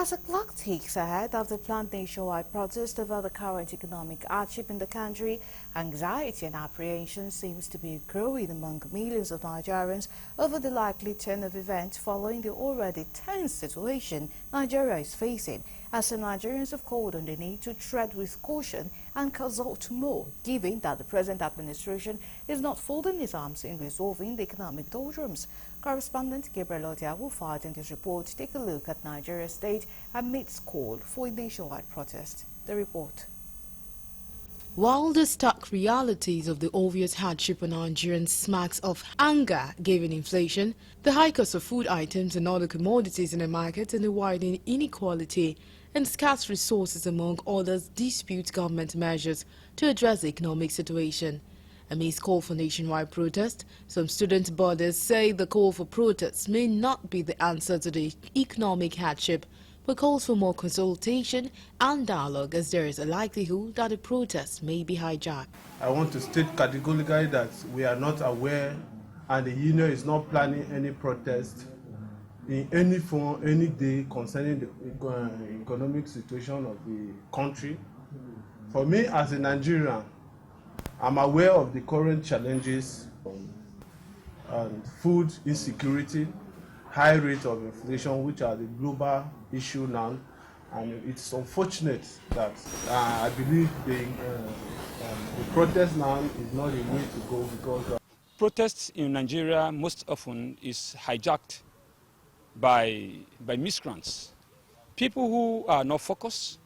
As the clock ticks ahead of the planned nationwide protest over the current economic hardship in the country, anxiety and apprehension seems to be growing among millions of Nigerians over the likely turn of events following the already tense situation Nigeria is facing, as some Nigerians have called on the need to tread with caution and consult more, given that the present administration is not folding its arms in resolving the economic doldrums. Correspondent Gabriel Odia will find in this report take a look at Nigeria's state amidst call for a nationwide protest. The report. While the stark realities of the obvious hardship on Nigerians smacks of anger given inflation, the high cost of food items and other commodities in the market, and the widening inequality and scarce resources among others dispute government measures to address the economic situation. Amidst call for nationwide protest, some student bodies say the call for protests may not be the answer to the economic hardship, but calls for more consultation and dialogue, as there is a likelihood that the protest may be hijacked. I want to state categorically that we are not aware, and the union is not planning any protest in any form, any day concerning the economic situation of the country. For me as a Nigerian, I'm aware of the current challenges and food insecurity, high rate of inflation, which are the global issue now, and it's unfortunate that I believe the protest now is not the way to go, because protests in Nigeria most often is hijacked by miscreants, people who are not focused,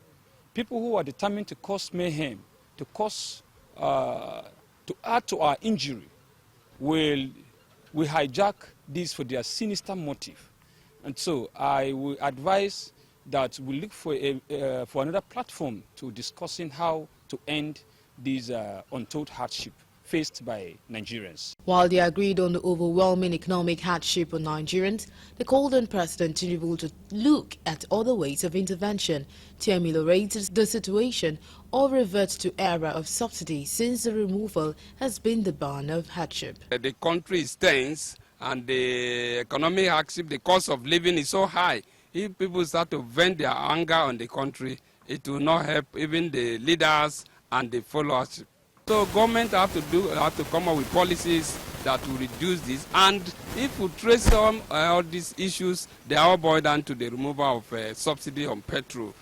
people who are determined to cause mayhem, to add to our injury, will hijack this for their sinister motive. And so I will advise that we look for another platform to discussing how to end this untold hardship faced by Nigerians. While they agreed on the overwhelming economic hardship on Nigerians, they called on President Tinubu to look at other ways of intervention to ameliorate the situation or revert to era of subsidy, since the removal has been the bane of hardship. The country is tense, and the economic hardship, the cost of living is so high. If people start to vent their anger on the country, it will not help even the leaders and the followers. So government have to come up with policies that will reduce this. And if we trace all these issues, they all boil down to the removal of subsidy on petrol.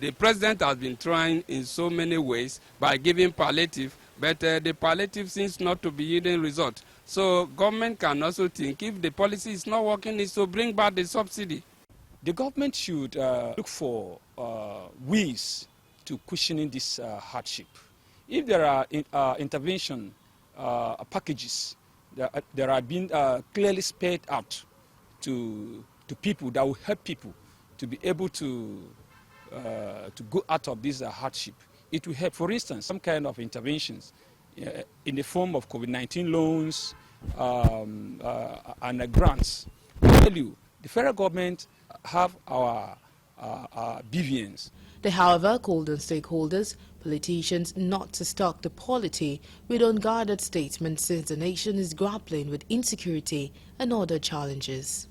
The president has been trying in so many ways by giving palliative, but the palliative seems not to be yielding result. So government can also think, if the policy is not working, is to bring back the subsidy. The government should look for ways to cushioning this hardship. If there are intervention packages that are being clearly spelled out to people that will help people to be able to go out of this hardship, it will help. For instance, some kind of interventions in the form of COVID-19 loans and grants. I tell you, the federal government have our BVNs. They, however, called on stakeholders, politicians, not to stock the polity with unguarded statements, since the nation is grappling with insecurity and other challenges.